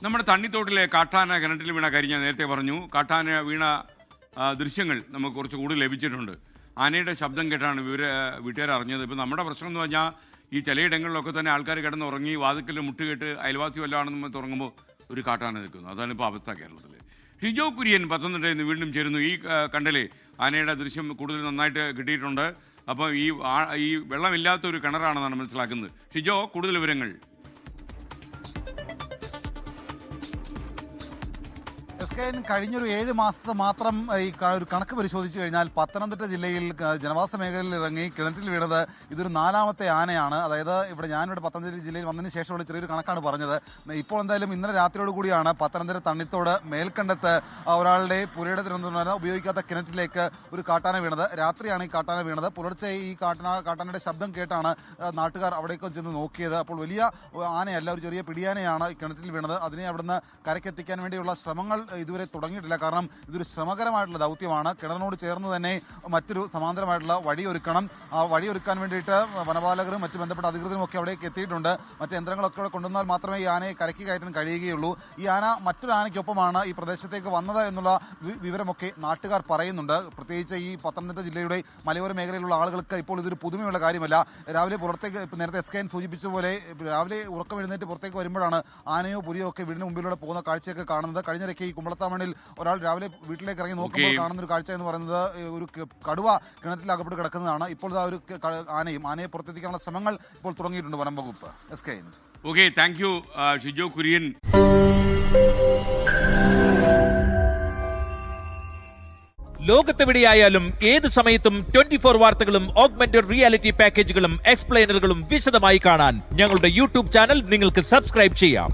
നമ്മുടെ തണ്ണിത്തോട്ടിലെ കാട്ടാന കിണറ്റിൽ വീണ കാര്യം ഞാൻ നേരത്തെ പറഞ്ഞു. കാട്ടാന വീണ ദൃശ്യങ്ങൾ നമുക്ക് കുറച്ച് കൂടുതൽ ലഭിച്ചിട്ടുണ്ട്. ആനയുടെ ശബ്ദം കേട്ടാണ് വീട്ടുകാർ അറിഞ്ഞത്. ഇപ്പോൾ നമ്മുടെ പ്രശ്നം എന്ന് പറഞ്ഞാൽ ഈ ചിലയിടങ്ങളിലൊക്കെ തന്നെ ആൾക്കാർ കിടന്നുറങ്ങി വാതിക്കൽ മുട്ടുകെട്ട് അയൽവാസി വല്ലതാണെന്ന് തുടങ്ങുമ്പോൾ ഒരു കാട്ടാന നിൽക്കുന്നു. അതാണ് ഇപ്പോൾ അവസ്ഥ കേരളത്തിൽ. ഷിജോ കുര്യൻ പത്തനംതിട്ടയിൽ നിന്ന് വീണ്ടും ചേരുന്നു. ഈ കണ്ടലെ ആനയുടെ ദൃശ്യം കൂടുതൽ നന്നായിട്ട് കിട്ടിയിട്ടുണ്ട്. അപ്പോൾ ഈ വെള്ളമില്ലാത്തൊരു കിണറാണെന്നാണ് മനസ്സിലാക്കുന്നത്. ഷിജോ, കൂടുതൽ വിവരങ്ങൾ. കഴിഞ്ഞൊരു 7 മാസത്തെ മാത്രം ഈ ഒരു കണക്ക് പരിശോധിച്ചു കഴിഞ്ഞാൽ പത്തനംതിട്ട ജില്ലയിൽ ജനവാസ മേഖലയിൽ ഇറങ്ങി കിണറ്റിൽ വീണത് ഇതൊരു 4ാമത്തെ ആനയാണ്. അതായത് ഞാനിവിടെ പത്തനംതിട്ട ജില്ലയിൽ വന്നതിന് ശേഷമുള്ള ചെറിയൊരു കണക്കാണ് പറഞ്ഞത്. ഇപ്പോൾ എന്തായാലും ഇന്നലെ രാത്രിയോട് കൂടിയാണ് പത്തനംതിട്ട തണ്ണിത്തോട് മേൽക്കണ്ടത്ത് ഒരാളുടെ പുരയുടെ തിരുവനന്തപുരം ഉപയോഗിക്കാത്ത കിണറ്റിലേക്ക് ഒരു കാട്ടാന വീണത്. രാത്രിയാണ് ഈ കാട്ടാന വീണത്. പുലർച്ചെ ഈ കാട്ടാനയുടെ ശബ്ദം കേട്ടാണ് നാട്ടുകാർ അവിടേക്ക് ചെന്ന് നോക്കിയത്. അപ്പോൾ വലിയ ആനയല്ല, ഒരു ചെറിയ പിടിയാനയാണ് ഈ കിണറ്റിൽ വീണത്. അതിനെ അവിടുന്ന് കരക്കെത്തിക്കാൻ വേണ്ടിയുള്ള ശ്രമങ്ങൾ ഇതുവരെ തുടങ്ങിയിട്ടില്ല. കാരണം ഇതൊരു ശ്രമകരമായിട്ടുള്ള ദൗത്യമാണ്. കിണറിനോട് ചേർന്ന് തന്നെ മറ്റൊരു സമാന്തരമായിട്ടുള്ള വഴിയൊരുക്കണം. ആ വഴിയൊരുക്കാൻ വേണ്ടിയിട്ട് വനപാലകരും മറ്റ് ബന്ധപ്പെട്ട അധികൃതരും ഒക്കെ അവിടേക്ക് എത്തിയിട്ടുണ്ട്. മറ്റ് യന്ത്രങ്ങളൊക്കെ അവിടെ കൊണ്ടുവന്നാൽ മാത്രമേ ഈ ആനയെ കരയ്ക്ക് കയറ്റാൻ കഴിയുകയുള്ളൂ. ഈ ആന മറ്റൊരു ആനയ്ക്കൊപ്പമാണ് ഈ പ്രദേശത്തേക്ക് വന്നത് എന്നുള്ള വിവരമൊക്കെ നാട്ടുകാർ പറയുന്നുണ്ട്. പ്രത്യേകിച്ച് ഈ പത്തനംതിട്ട ജില്ലയുടെ മലയോര മേഖലയിലുള്ള ആളുകൾക്ക് ഇപ്പോൾ ഇതൊരു പുതുമയുള്ള കാര്യമല്ല. രാവിലെ പുറത്തേക്ക് നേരത്തെ SKN സൂചിപ്പിച്ച പോലെ രാവിലെ ഉറക്കം എഴുന്നേറ്റ് പുറത്തേക്ക് വരുമ്പോഴാണ് ആനയോ പുലിയോ ഒക്കെ വീടിന് മുമ്പിലൂടെ പോകുന്ന കാഴ്ചയൊക്കെ കാണുന്നത്. കഴിഞ്ഞിടയ്ക്ക് ഈ കുമ്പളത്താമണിൽ ഒരാൾ രാവിലെ വീട്ടിലേക്ക് ഇറങ്ങി നോക്കുമ്പോൾ കാണുന്ന ഒരു കാഴ്ച എന്ന് പറയുന്നത് ഒരു കടുവ കിണറ്റിൽ അകപ്പെട്ട് കിടക്കുന്നതാണ്. ഇപ്പോൾ ഒരു ആനയെ പുറത്തെത്തിക്കാനുള്ള ശ്രമങ്ങൾ ഇപ്പോൾ തുടങ്ങിയിട്ടുണ്ട് വനം വകുപ്പ്. SKN. Okay, thank you Shijo Kurian. ലോകത്തെവിടെയായാലും ഏത് സമയത്തും 24 വാർത്തകളും ഓഗ്മെന്റഡ് റിയാലിറ്റി പാക്കേജുകളും എക്സ്പ്ലെയിനറുകളും വിശദമായി കാണാൻ ഞങ്ങളുടെ യൂട്യൂബ് ചാനൽ നിങ്ങൾക്ക് സബ്സ്ക്രൈബ് ചെയ്യാം.